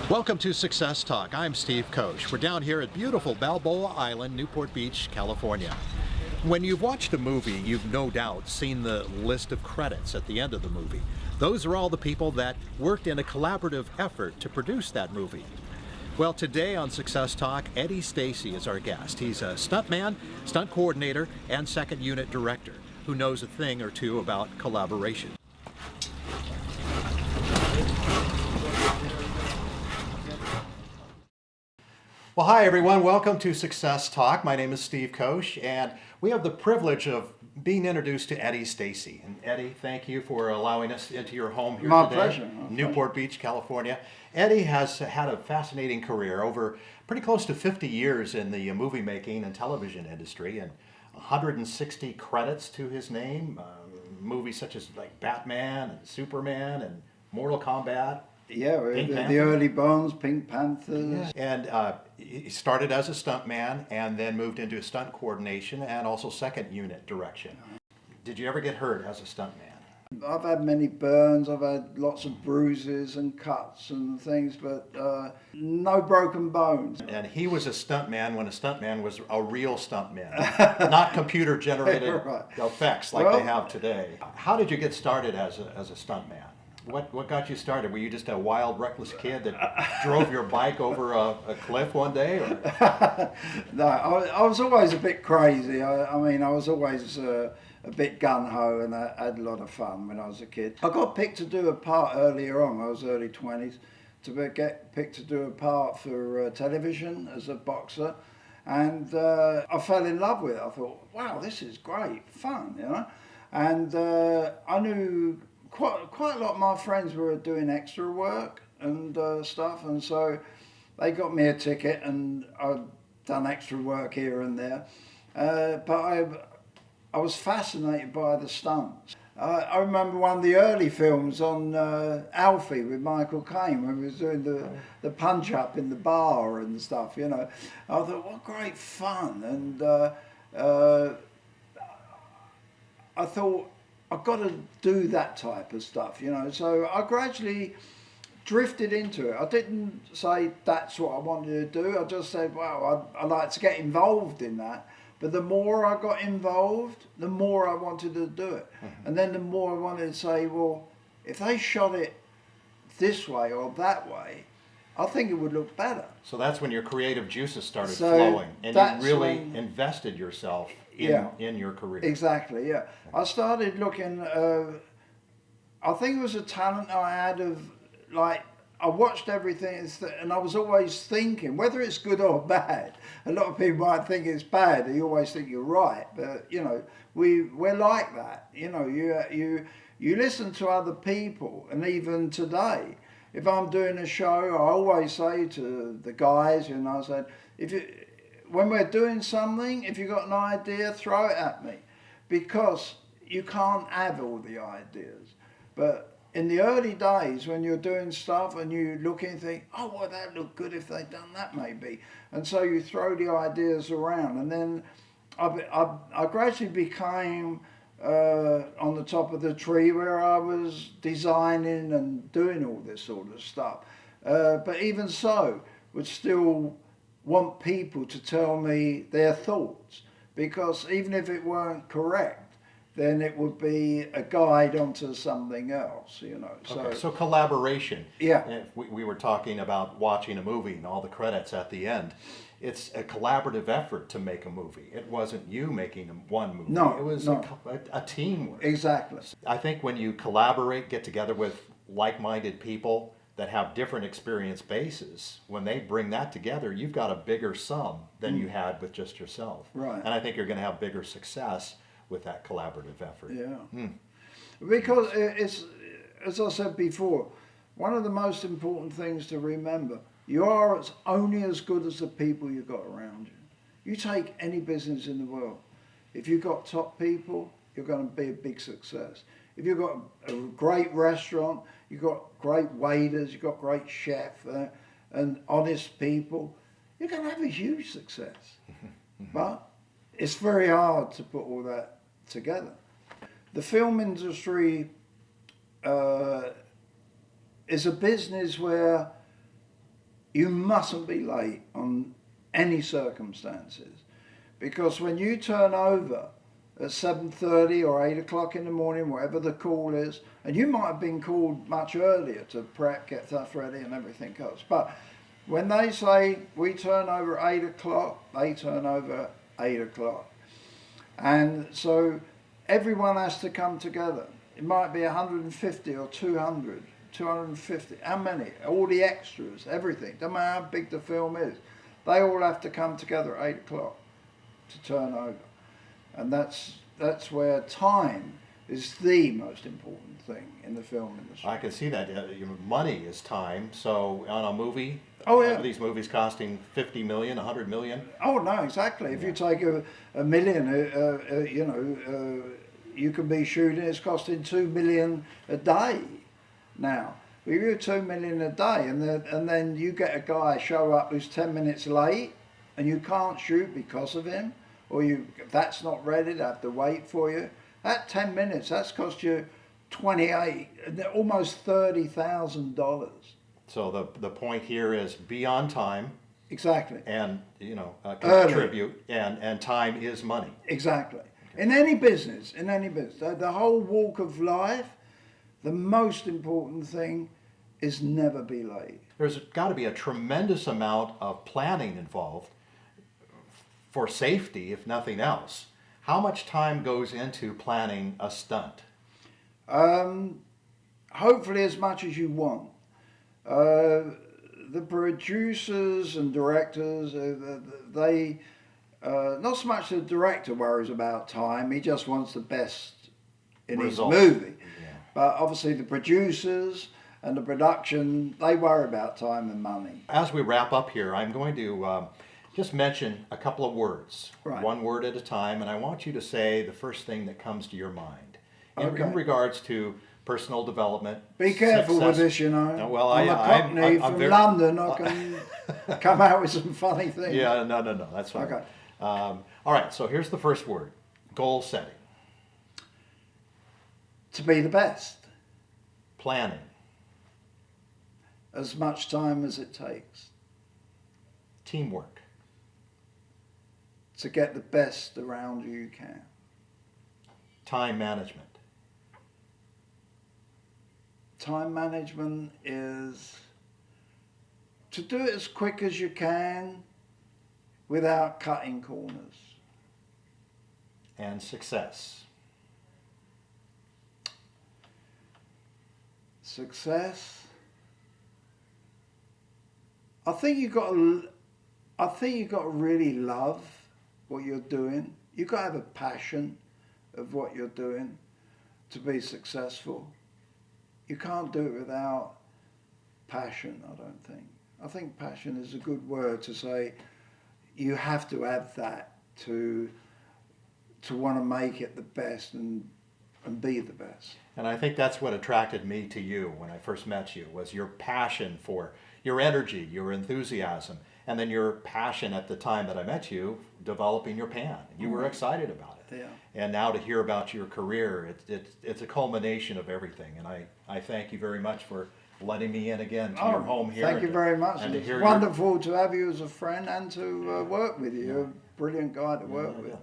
Welcome to Success Talk. I'm Steve Koch. We're down here at beautiful Balboa Island, Newport Beach, California. When you've watched a movie, you've no doubt seen the list of credits at the end of the movie. Those are all the people that worked in a collaborative effort to produce that movie. Well, today on Success Talk, Eddie Stacey is our guest. He's a stuntman, stunt coordinator, and second unit director who knows a thing or two about collaboration. Well, hi everyone. Welcome to Success Talk. My name is Steve Koch, and we have the privilege of being introduced to Eddie Stacey. And Eddie, thank you for allowing us into your home here My today, pleasure. Newport Beach, California. Eddie has had a fascinating career over pretty close to 50 years in the movie making and television industry, and 160 credits to his name. Movies such as like Batman and Superman and Mortal Kombat. Yeah, Pink the Panther. early Bonds, Pink Panthers. And he started as a stuntman and then moved into stunt coordination and also second unit direction. Did you ever get hurt as a stuntman? I've had many burns, I've had lots of bruises and cuts and things, but no broken bones. And he was a stuntman when a stuntman was a real stuntman, not computer generated Right. effects like they have today. How did you get started as a stuntman? What got you started? Were you just a wild, reckless kid that drove your bike over a cliff one day? Or? No, I was always a bit crazy. I mean, I was always a bit gung-ho, and I had a lot of fun when I was a kid. I got picked to do a part earlier on, I was early 20s, to get picked to do a part for television as a boxer. And I fell in love with it. I thought, wow, this is great fun, you know? And I knew quite a lot of my friends were doing extra work and stuff, and so they got me a ticket, and I'd done extra work here and there. But I was fascinated by the stunts. I remember one of the early films on Alfie with Michael Caine when we was doing the punch up in the bar and stuff, you know. I thought, what great fun. And I thought, I've got to do that type of stuff, you know. So I gradually drifted into it. I didn't say that's what I wanted to do. I just said, wow, I'd like to get involved in that. But the more I got involved, the more I wanted to do it. Mm-hmm. And then the more I wanted to say, well, if they shot it this way or that way, I think it would look better. So that's when your creative juices started flowing, and you really invested yourself in your career. Exactly, yeah. I started looking, I think it was a talent I had of, like, I watched everything and I was always thinking, whether it's good or bad. A lot of people might think it's bad, you always think you're right, but, you know, we're like that. You know, you listen to other people, and even today, if I'm doing a show, I always say to the guys, you know, I said, when we're doing something, if you've got an idea, throw it at me. Because you can't have all the ideas. But in the early days, when you're doing stuff and you look and think, oh, well, that looked good if they'd done that maybe. And so you throw the ideas around. And then I gradually became on the top of the tree where I was designing and doing all this sort of stuff. But even so, would still want people to tell me their thoughts, because even if it weren't correct, then it would be a guide onto something else, you know. So collaboration. Yeah. If we were talking about watching a movie and all the credits at the end. It's a collaborative effort to make a movie. It wasn't you making one movie. No, it was no. a teamwork. Exactly. I think when you collaborate, get together with like-minded people that have different experience bases, when they bring that together, you've got a bigger sum than you had with just yourself. Right. And I think you're going to have bigger success with that collaborative effort. Yeah. Because it's, as I said before, one of the most important things to remember, you are only as good as the people you've got around you. You take any business in the world. If you've got top people, you're going to be a big success. If you've got a great restaurant, you've got great waiters, you've got great chefs and honest people, you're going to have a huge success. But it's very hard to put all that together. The film industry is a business where you mustn't be late on any circumstances, because when you turn over at 7:30 or 8 o'clock in the morning, whatever the call is, and you might have been called much earlier to prep, get stuff ready and everything else, but when they say we turn over at 8 o'clock, they turn over at 8 o'clock. And so everyone has to come together. It might be 150 or 200, 250, how many? All the extras, everything, no matter how big the film is. They all have to come together at 8 o'clock to turn over. And that's where time is the most important thing in the film industry. I can see that. Money is time. So on a movie, Oh, yeah. these movies costing 50 million, 100 million. Oh no, exactly. If you take a million, you can be shooting. It's costing 2 million a day now. If you're 2 million a day, and then you get a guy show up who's 10 minutes late, and you can't shoot because of him, or that's not ready, they have to wait for you. That 10 minutes, that's cost you almost $30,000. So the point here is be on time. Exactly. And contribute, and time is money. Exactly. Okay. In any business, the whole walk of life, the most important thing is never be late. There's got to be a tremendous amount of planning involved for safety, if nothing else. How much time goes into planning a stunt? Hopefully as much as you want. The producers and directors, they not so much the director worries about time, he just wants the best in result. His movie. Yeah. But obviously the producers and the production, they worry about time and money. As we wrap up here, I'm going to just mention a couple of words, right. One word at a time, and I want you to say the first thing that comes to your mind in regards to personal development. Be careful with this, you know. Well, I'm a Cockney from London. I can come out with some funny things. Yeah, no, that's fine. Okay. All right, so here's the first word. Goal setting. To be the best. Planning. As much time as it takes. Teamwork. To get the best around you can. Time management. Time management is to do it as quick as you can without cutting corners. And success. Success. I think you've got to really love what you're doing. You've got to have a passion of what you're doing to be successful. You can't do it without passion, I don't think. I think passion is a good word to say. You have to have that to want to make it the best and be the best. And I think that's what attracted me to you when I first met you, was your passion for your energy, your enthusiasm, and then your passion at the time that I met you, developing your pan. You were excited about it. Yeah. And now to hear about your career, it's a culmination of everything. And I thank you very much for letting me in again to your home here. Thank you very much. And it's wonderful to have you as a friend and to work with you. You're a brilliant guy to work with.